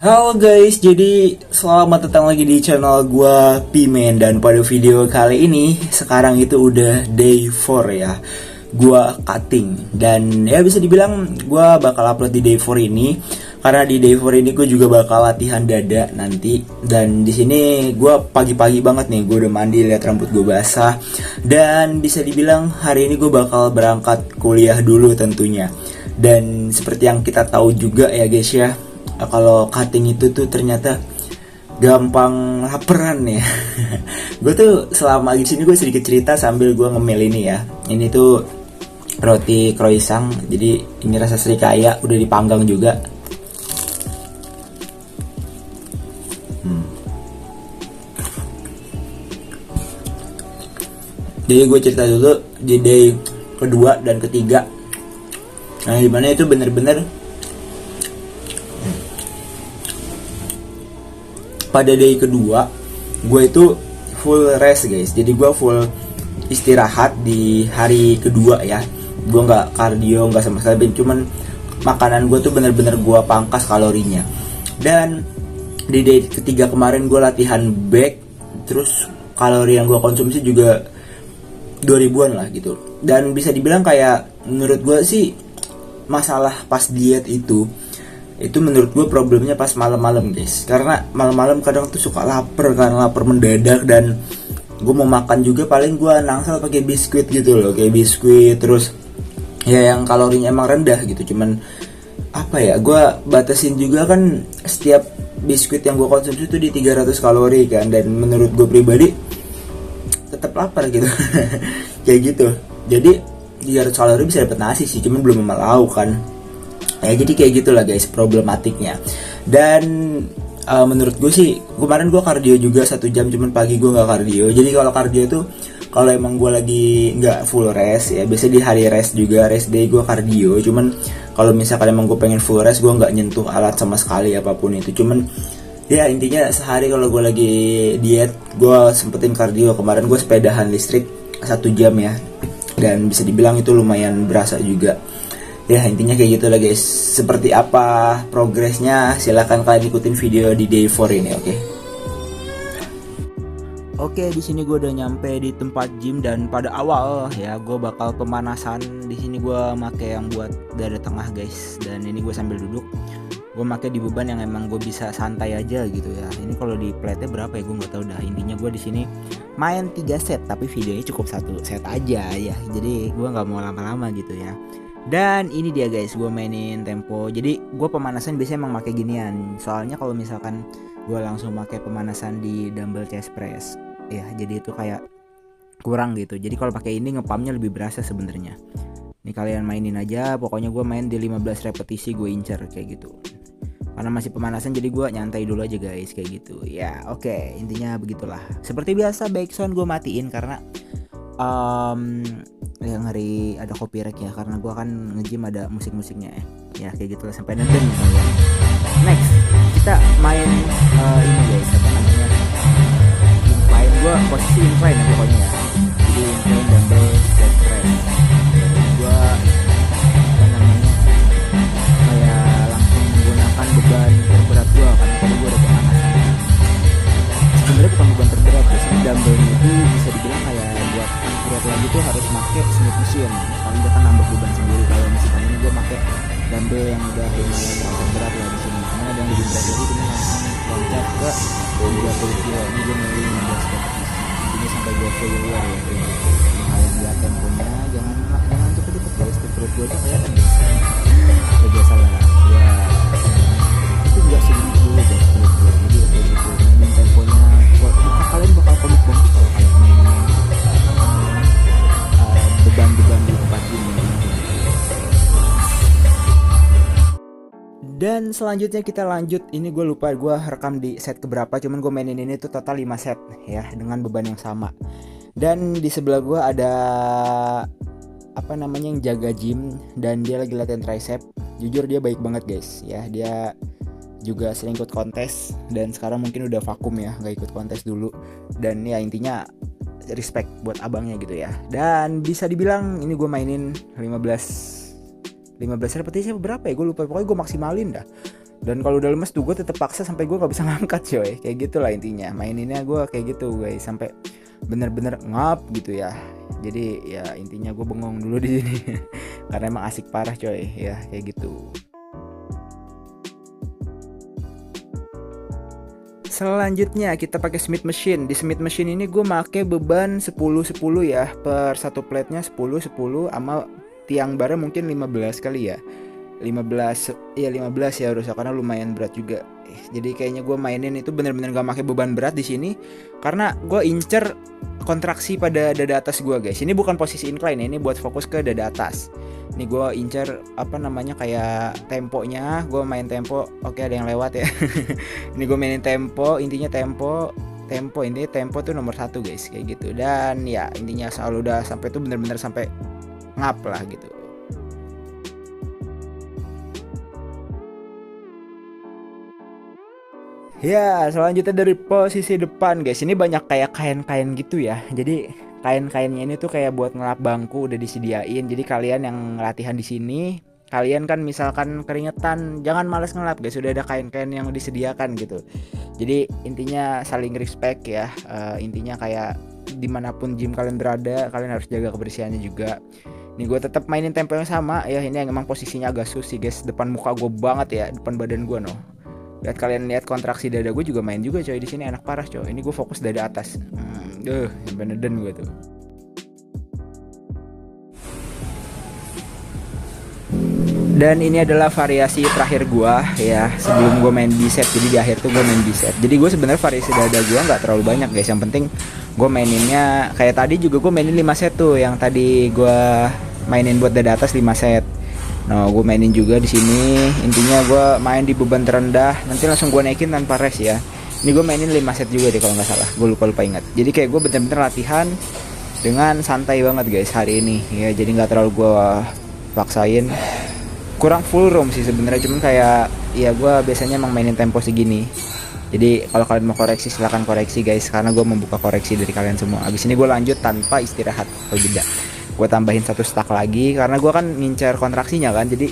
Halo guys, jadi selamat datang lagi di channel gua Pimen. Dan pada video kali ini sekarang itu udah day 4 ya. Gua cutting dan ya bisa dibilang gua bakal upload di day 4 ini karena di day 4 ini gue juga bakal latihan dada nanti. Dan di sini gua pagi-pagi banget nih, gue udah mandi, lihat rambut gue basah. Dan bisa dibilang hari ini gue bakal berangkat kuliah dulu tentunya. Dan seperti yang kita tahu juga ya guys ya, kalau cutting itu tuh ternyata gampang laparan ya. Gue tuh selama di sini gue sedikit cerita sambil gue ngemil ini ya. Ini tuh roti croissant, jadi ini rasa serikaya udah dipanggang juga. Jadi gue cerita dulu di day kedua dan ketiga. Nah dimana itu bener-bener pada day kedua gue itu full rest guys. Jadi gue full istirahat di hari kedua ya. Gue nggak kardio, nggak sama sekali, cuman makanan gue tuh bener-bener gue pangkas kalorinya. Dan di day ketiga kemarin gue latihan back, terus kalori yang gue konsumsi juga 2000-an lah gitu. Dan bisa dibilang kayak menurut gue sih masalah pas diet itu menurut gue problemnya pas malam-malam guys. Karena malam-malam kadang tuh suka lapar, karena lapar mendadak, dan gue mau makan juga paling gue nangsal pakai biskuit gitu loh, kayak biskuit terus ya yang kalorinya emang rendah gitu. Cuman apa ya, gue batasin juga kan, setiap biskuit yang gue konsumsi itu di 300 kalori kan, dan menurut gue pribadi tetap lapar gitu. Kayak gitu. Jadi 300 kalori bisa dapet nasi sih, cuman belum sama lauk kan. Ya jadi kayak gitulah guys problematiknya. Dan menurut gue sih kemarin gue kardio juga 1 jam, cuman pagi gue nggak kardio. Jadi kalau kardio tuh kalau emang gue lagi nggak full rest ya, biasanya di hari rest juga, rest day gue kardio. Cuman kalau misalkan emang gue pengen full rest, gue nggak nyentuh alat sama sekali apapun itu. Cuman ya intinya sehari kalau gue lagi diet gue sempetin kardio. Kemarin gue sepedahan listrik 1 jam ya, dan bisa dibilang itu lumayan berasa juga. Ya intinya kayak gitu lah guys. Seperti apa progresnya, silahkan kalian ikutin video di day 4 ini, oke? Oke, di sini gue udah nyampe di tempat gym, dan pada awal ya gue bakal pemanasan. Di sini gue make yang buat dada tengah guys, dan ini gue sambil duduk. Gue make di beban yang emang gue bisa santai aja gitu ya. Ini kalau di plate berapa ya gue nggak tahu dah. Intinya gue di sini main 3 set, tapi videonya cukup 1 set aja ya. Jadi gue nggak mau lama-lama gitu ya. Dan ini dia guys, gue mainin tempo. Jadi gue pemanasan biasanya emang pakai ginian. Soalnya kalau misalkan gue langsung pakai pemanasan di dumbbell chest press ya, jadi itu kayak kurang gitu. Jadi kalau pakai ini ngepumpnya lebih berasa sebenarnya. Nih kalian mainin aja, pokoknya gue main di 15 repetisi gue incer kayak gitu. Karena masih pemanasan jadi gue nyantai dulu aja guys kayak gitu. Ya oke, intinya begitulah. Seperti biasa backsound gue matiin karena yang hari ada copyright ya, karena gue kan nge-gym ada musik-musiknya ya kayak gitu lah, sampai nonton ya. Next kita main ini guys, apa namanya, incline. Gue posisi incline ya pokoknya ya, jadi incline dumbbell chest press. Gue apa namanya, kayak langsung menggunakan beban terberat gue, karena tadi gue udah pemanasan. Sebenarnya bukan beban terberat, biasanya dumbbellnya itu bisa dibilang kayak buat berat lagi tuh harus pakai Smith machine, paling dia kan nambah beban sendiri. Kalau misalkan ini gue pakai dumbbell yang udah lumayan berat lah di sini, karena ada yang lebih berat lagi, ini langsung loncat ke 20 kilo. Ini gue milih 15 repetisi, ini sampai gue failure ya. Ini kalian lihat temponya, jangan cepet-cepet guys, perut gue aja kelihatan guys. Ya biasa lah ya, itu juga segini dulu guys perut gue. Jadi kayak gitu, mainin temponya. Kalian bakal komik banget kalau kalian mainin beban-beban di tempat ini. Dan selanjutnya kita lanjut. Ini gue lupa gue rekam di set keberapa, cuman gue mainin ini tuh total 5 set ya, dengan beban yang sama. Dan di sebelah gue ada apa namanya yang jaga gym, dan dia lagi latihan tricep. Jujur dia baik banget guys ya, dia juga sering ikut kontes, dan sekarang mungkin udah vakum ya, nggak ikut kontes dulu. Dan ya intinya respect buat abangnya gitu ya. Dan bisa dibilang ini gue mainin 15 repetisi berapa ya, gue lupa, pokoknya gue maksimalin dah. Dan kalau udah lemes tuh gue tetap paksa sampai gue nggak bisa ngangkat coy. Kayak gitulah intinya. Maininnya gue kayak gitu guys, sampai bener-bener ngap gitu ya. Jadi ya intinya gue bengong dulu di sini karena emang asik parah coy ya kayak gitu. Selanjutnya kita pakai Smith Machine. Di Smith Machine ini gue pakai beban 10-10 ya, per satu plate-nya 10-10 sama tiang barnya mungkin 15 kali ya. 15 ya 15 ya harusnya karena lumayan berat juga. Jadi kayaknya gue mainin itu bener-bener gak pakai beban berat di sini karena gue incer kontraksi pada dada atas gue guys. Ini bukan posisi incline ya, ini buat fokus ke dada atas. Ini gue incer apa namanya kayak temponya, gue main tempo. Oke ada yang lewat ya. Ini gue mainin tempo, intinya tempo intinya tempo tuh nomor 1 guys kayak gitu. Dan ya intinya selalu udah sampai tuh bener-bener sampai ngap lah gitu. Ya, selanjutnya dari posisi depan guys. Ini banyak kayak kain-kain gitu ya. Jadi kain-kainnya ini tuh kayak buat ngelap bangku udah disediain. Jadi kalian yang latihan di sini, kalian kan misalkan keringetan, jangan males ngelap guys. Sudah ada kain-kain yang disediakan gitu. Jadi intinya saling respect ya. Intinya kayak dimanapun gym kalian berada, kalian harus jaga kebersihannya juga. Nih gue tetap mainin tempo yang sama ya. Ini yang emang posisinya agak susah guys. Depan muka gue banget ya, depan badan gue noh. Lihat kalian lihat kontraksi dada gue juga main juga coy di sini enak parah coy. Ini gue fokus dada atas. Sampai neden gue tuh. Dan ini adalah variasi terakhir gue ya sebelum gue main bicep. Jadi di akhir tuh gue main bicep. Jadi gue sebenarnya variasi dada gue nggak terlalu banyak guys. Yang penting gue maininnya kayak tadi juga gue mainin 5 set tuh. Yang tadi gue mainin buat dada atas 5 set. Nah, gue mainin juga di sini. Intinya gue main di beban terendah. Nanti langsung gue naikin tanpa rest ya. Ini gue mainin 5 set juga deh kalau nggak salah. Gue lupa ingat. Jadi kayak gue bener-bener latihan dengan santai banget guys hari ini. Ya jadi nggak terlalu gue paksain. Kurang full room sih sebenarnya. Cuman kayak ya gue biasanya emang mainin tempo segini. Jadi kalau kalian mau koreksi silahkan koreksi guys. Karena gue membuka koreksi dari kalian semua. Abis ini gue lanjut tanpa istirahat atau jeda. Gue tambahin 1 stack lagi karena gue kan ngincer kontraksinya kan, jadi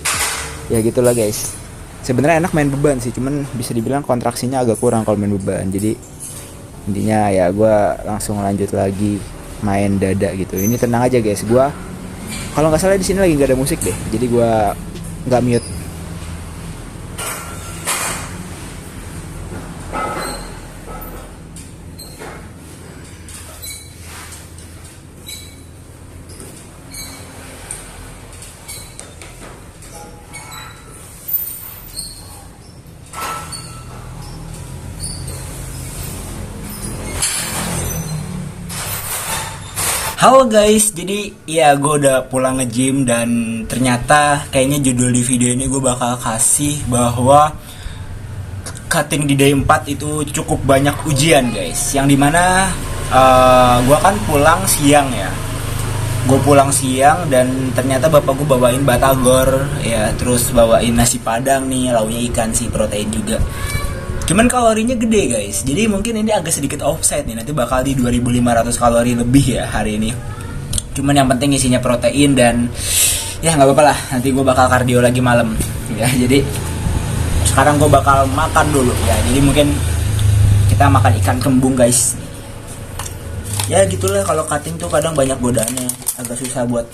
ya gitulah guys. Sebenarnya enak main beban sih, cuman bisa dibilang kontraksinya agak kurang kalau main beban. Jadi intinya ya gue langsung lanjut lagi main dada gitu. Ini tenang aja guys, gue kalau nggak salah di sini lagi nggak ada musik deh, jadi gue nggak mute. Halo guys, jadi ya gue udah pulang nge-gym dan ternyata kayaknya judul di video ini gue bakal kasih bahwa cutting di day 4 itu cukup banyak ujian guys. Yang dimana gue kan pulang siang ya. Gue pulang siang dan ternyata bapak gue bawain batagor ya, terus bawain nasi padang nih, lauknya ikan sih, protein juga. Cuman kalorinya gede guys, jadi mungkin ini agak sedikit offset nih, nanti bakal di 2500 kalori lebih ya hari ini. Cuman yang penting isinya protein dan ya nggak apa-apa lah, nanti gue bakal kardio lagi malam ya. Jadi sekarang gue bakal makan dulu ya, jadi mungkin kita makan ikan kembung guys. Ya gitulah, kalau cutting tuh kadang banyak godaannya, agak susah buat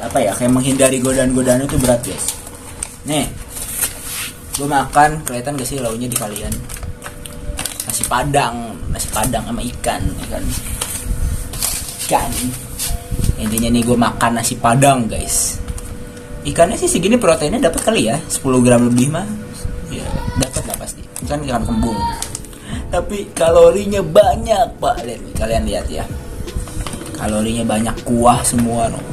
apa ya, kayak menghindari godaan-godaan itu berat guys. Nih gue makan, kelihatan gak sih lauknya di kalian? Nasi padang sama ikan. Intinya nih gue makan nasi padang guys. Ikannya sih segini, proteinnya dapat kali ya, 10 gram lebih mah. Ya dapat lah pasti. Kan ikan kembung. Tapi kalorinya banyak pak, lihat nih, kalian lihat ya. Kalorinya banyak, kuah semua no.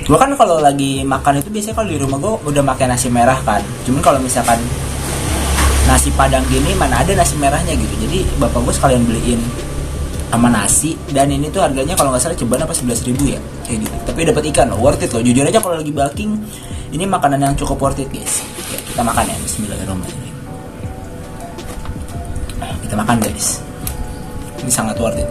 Gue kan kalau lagi makan itu biasanya kalau di rumah gue udah makan nasi merah kan. Cuman kalau misalkan nasi padang gini mana ada nasi merahnya gitu. Jadi bapak gue sekalian beliin sama nasi, dan ini tuh harganya kalau nggak salah ceban apa 11.000 ya kayak gitu. Tapi dapat ikan loh, worth it loh. Jujur aja kalau lagi bulking ini makanan yang cukup worth it guys. Ya, kita makan ya, bismillahirrahmanirrahim. Kita makan guys. Ini sangat worth it.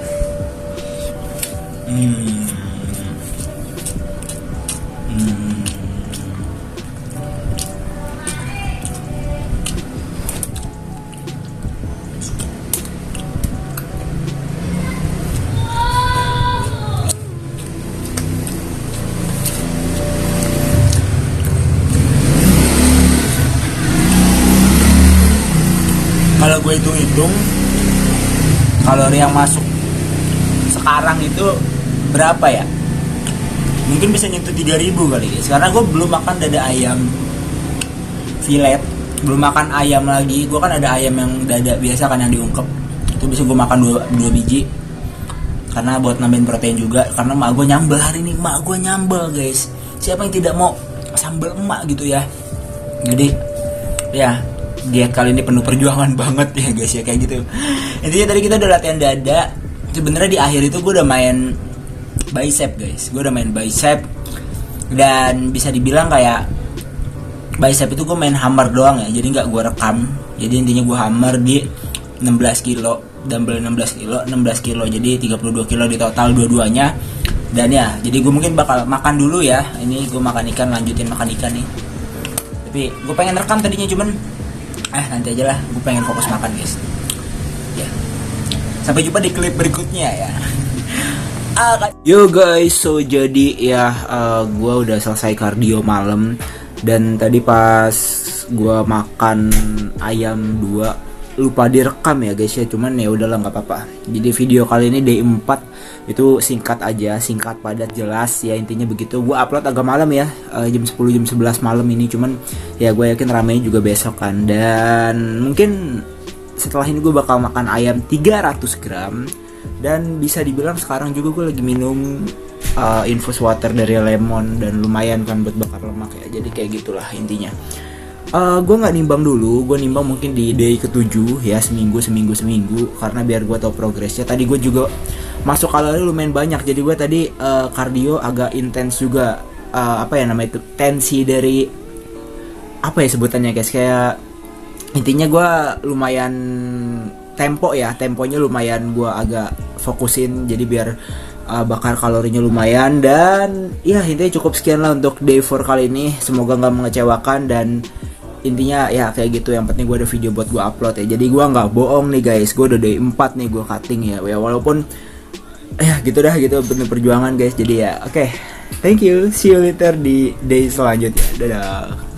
kalau gue hitung kalori yang masuk sekarang itu berapa ya, mungkin bisa nyentuh 3000 kali guys, karena gue belum makan dada ayam filet, belum makan ayam lagi. Gue kan ada ayam yang dada biasa kan yang diungkep, itu bisa gue makan 2 biji karena buat nambahin protein juga, karena mak gue nyambel hari ini, mak gue nyambel guys, siapa yang tidak mau sambal emak gitu ya. Jadi ya diet kali ini penuh perjuangan banget ya guys ya, kayak gitu. Intinya tadi kita udah latihan dada. Sebenarnya di akhir itu gue udah main bicep guys, gue udah main bicep, dan bisa dibilang kayak bicep itu gue main hammer doang ya, jadi nggak gue rekam. Jadi intinya gue hammer di 16 kilo, dumbbell 16 kilo, jadi 32 kilo di total dua-duanya. Dan ya, jadi gue mungkin bakal makan dulu ya. Ini gue makan ikan, lanjutin makan ikan nih. Tapi gue pengen rekam tadinya, cuman nanti aja lah, gue pengen fokus makan guys ya. Sampai jumpa di klip berikutnya ya. Yo guys, so jadi ya gue udah selesai kardio malam. Dan tadi pas gue makan ayam 2 lupa direkam ya guys ya, cuman ya udahlah nggak apa-apa. Jadi video kali ini day 4 itu singkat aja, singkat padat jelas ya, intinya begitu. Gue upload agak malam ya, jam 10 jam 11 malam ini, cuman ya gue yakin ramenya juga besok kan. Dan mungkin setelah ini gue bakal makan ayam 300 gram. Dan bisa dibilang sekarang juga gue lagi minum infus water dari lemon, dan lumayan kan buat bakar lemak ya. Jadi kayak gitulah intinya. Gue nggak nimbang dulu, gue nimbang mungkin di day ke-7 ya, seminggu karena biar gue tahu progresnya. Tadi gue juga masuk kalori lumayan banyak, jadi gue tadi kardio agak intens juga. Apa ya namanya itu, tensi dari apa ya sebutannya guys, kayak intinya gue lumayan temponya lumayan gue agak fokusin, jadi biar bakar kalorinya lumayan. Dan ya intinya cukup sekian lah untuk day 4 kali ini, semoga nggak mengecewakan. Dan intinya ya kayak gitu, yang penting gue ada video buat gue upload ya. Jadi gue nggak bohong nih guys, gue udah day 4 nih gue cutting ya, walaupun ya gitu dah, gitu bener perjuangan guys. Jadi ya oke, thank you, see you later di day selanjutnya, dadah.